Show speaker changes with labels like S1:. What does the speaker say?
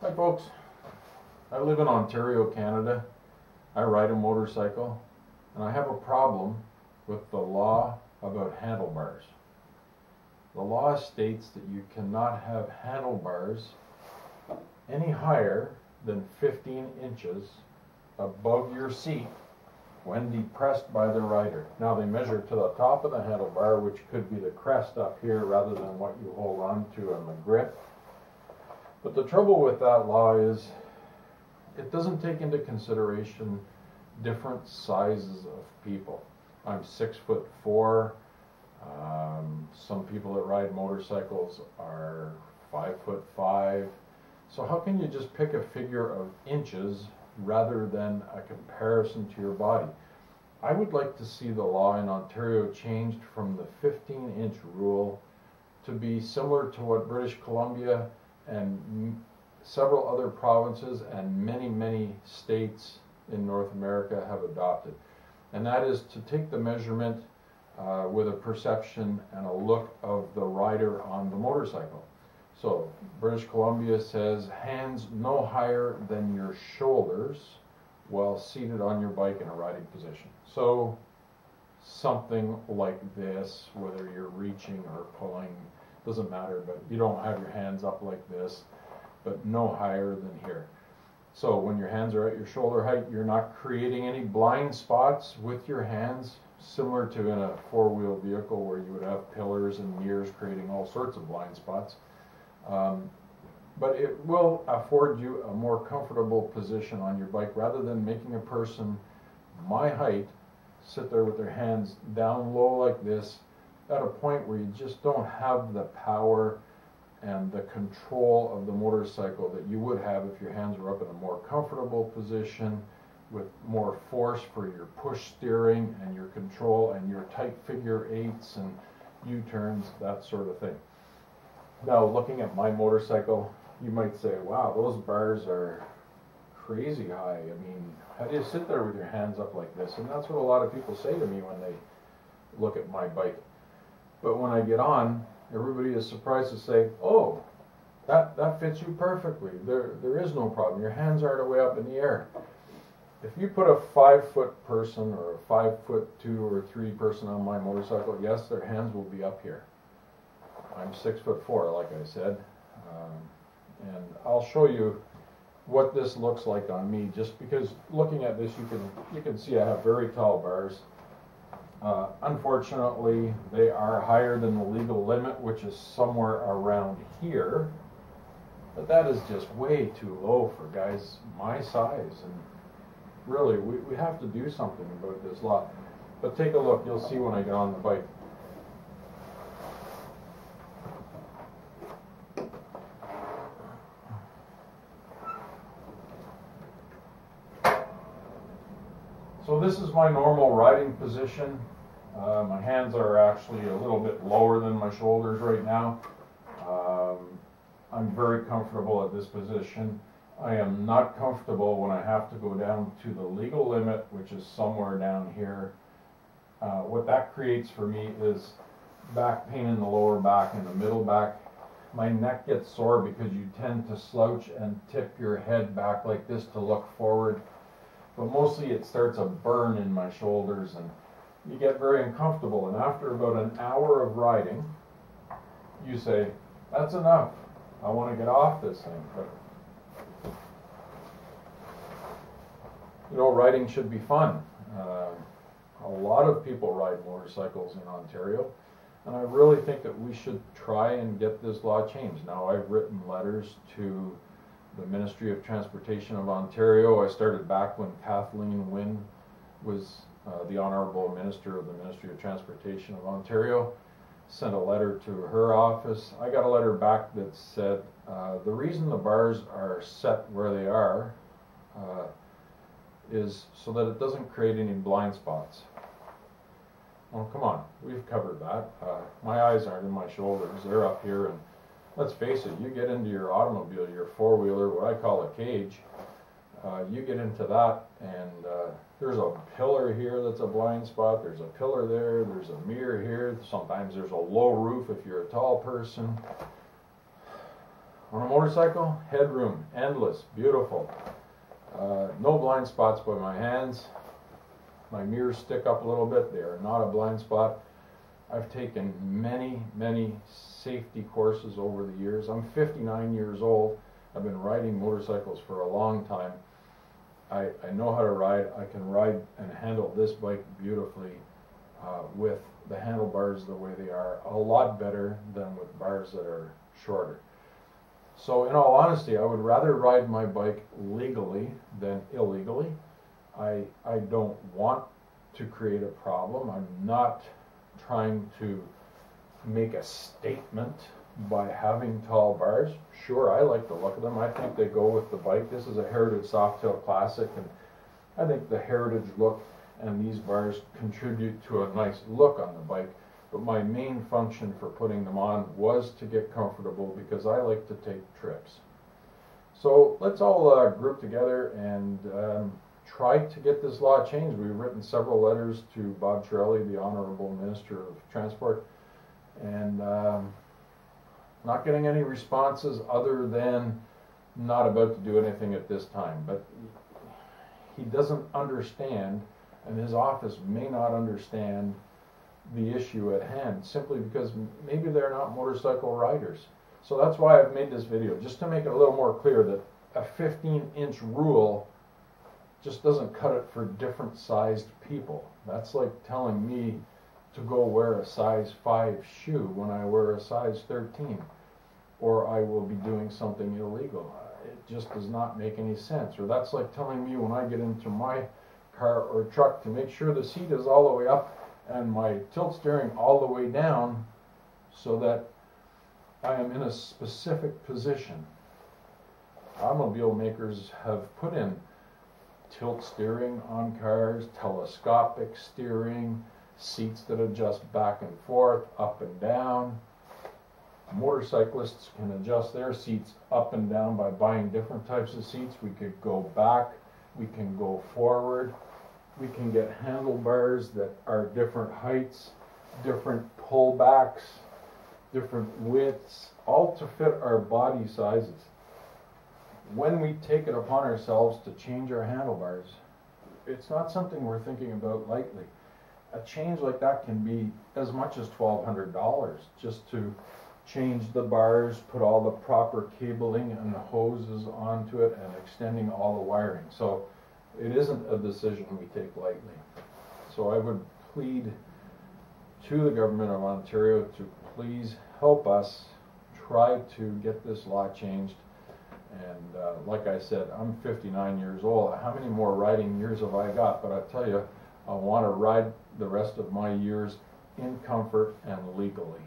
S1: Hi folks, I live in Ontario, Canada. I ride a motorcycle and I have a problem with the law about handlebars. The law states that you cannot have handlebars any higher than 15 inches above your seat when depressed by the rider. Now they measure to the top of the handlebar, which could be the crest up here rather than what you hold on to on the grip. But the trouble with that law is it doesn't take into consideration different sizes of people. I'm 6'4". Some people that ride motorcycles are 5'5". So how can you just pick a figure of inches rather than a comparison to your body? I would like to see the law in Ontario changed from the 15-inch rule to be similar to what British Columbia and several other provinces and many states in North America have adopted. And that is to take the measurement with a perception and a look of the rider on the motorcycle. So British Columbia says hands no higher than your shoulders while seated on your bike in a riding position. So something like this, whether you're reaching or pulling, doesn't matter, but you don't have your hands up like this, but no higher than here. So when your hands are at your shoulder height, you're not creating any blind spots with your hands, similar to in a four-wheel vehicle where you would have pillars and mirrors creating all sorts of blind spots. But it will afford you a more comfortable position on your bike rather than making a person my height sit there with their hands down low like this at a point where you just don't have the power and the control of the motorcycle that you would have if your hands were up in a more comfortable position with more force for your push steering and your control and your tight figure eights and U-turns, that sort of thing. Now, looking at my motorcycle, you might say, wow, those bars are crazy high. I mean, how do you sit there with your hands up like this? And that's what a lot of people say to me when they look at my bike. But when I get on, everybody is surprised to say, oh, that fits you perfectly. There is no problem. Your hands aren't way up in the air. If you put a 5-foot person or a 5'2" or 3 person on my motorcycle, yes, their hands will be up here. I'm 6'4", like I said, and I'll show you what this looks like on me. Just because looking at this, you can see I have very tall bars. Unfortunately, they are higher than the legal limit, which is somewhere around here. But that is just way too low for guys my size. And really, we have to do something about this law. But take a look. You'll see when I get on the bike. So this is my normal riding position. My hands are actually a little bit lower than my shoulders right now. I'm very comfortable at this position. I am not comfortable when I have to go down to the legal limit, which is somewhere down here. What that creates for me is back pain in the lower back and the middle back. My neck gets sore because you tend to slouch and tip your head back like this to look forward. But mostly it starts a burn in my shoulders and you get very uncomfortable. And after about an hour of riding, you say, that's enough. I want to get off this thing. But, you know, riding should be fun. A lot of people ride motorcycles in Ontario, and I really think that we should try and get this law changed. Now, I've written letters to the Ministry of Transportation of Ontario. I started back when Kathleen Wynne was the Honourable Minister of the Ministry of Transportation of Ontario. Sent a letter to her office. I got a letter back that said the reason the bars are set where they are is so that it doesn't create any blind spots. Oh, come on, we've covered that. My eyes aren't in my shoulders, they're up here, and let's face it, you get into your automobile, your four-wheeler, what I call a cage, you get into that, and there's a pillar here that's a blind spot, there's a pillar there, there's a mirror here, sometimes there's a low roof if you're a tall person. On a motorcycle, headroom, endless, beautiful. No blind spots by my hands. My mirrors stick up a little bit. They are not a blind spot. I've taken many safety courses over the years. I'm 59 years old. I've been riding motorcycles for a long time. I know how to ride. I can ride and handle this bike beautifully with the handlebars the way they are, a lot better than with bars that are shorter. So in all honesty, I would rather ride my bike legally than illegally. I don't want to create a problem. I'm not trying to make a statement by having tall bars. Sure, I like the look of them. I think they go with the bike. This is a Heritage Softail Classic, and I think the Heritage look and these bars contribute to a nice look on the bike. But my main function for putting them on was to get comfortable because I like to take trips. So let's all group together and try to get this law changed. We've written several letters to Bob Chiarelli, the Honorable Minister of Transport, and not getting any responses other than not about to do anything at this time. But he doesn't understand, and his office may not understand the issue at hand, simply because maybe they're not motorcycle riders. So that's why I've made this video, just to make it a little more clear that a 15-inch rule just doesn't cut it for different sized people. That's like telling me to go wear a size 5 shoe when I wear a size 13, or I will be doing something illegal. It just does not make any sense. Or that's like telling me when I get into my car or truck to make sure the seat is all the way up and my tilt steering all the way down so that I am in a specific position. Automobile makers have put in tilt steering on cars, telescopic steering, seats that adjust back and forth, up and down. Motorcyclists can adjust their seats up and down by buying different types of seats. We could go back, we can go forward, we can get handlebars that are different heights, different pullbacks, different widths, all to fit our body sizes. When we take it upon ourselves to change our handlebars, it's not something we're thinking about lightly. A change like that can be as much as $1,200 just to change the bars, put all the proper cabling and hoses onto it, and extending all the wiring. So it isn't a decision we take lightly. So I would plead to the government of Ontario to please help us try to get this law changed. And like I said, I'm 59 years old. How many more riding years have I got? But I tell you, I want to ride the rest of my years in comfort and legally.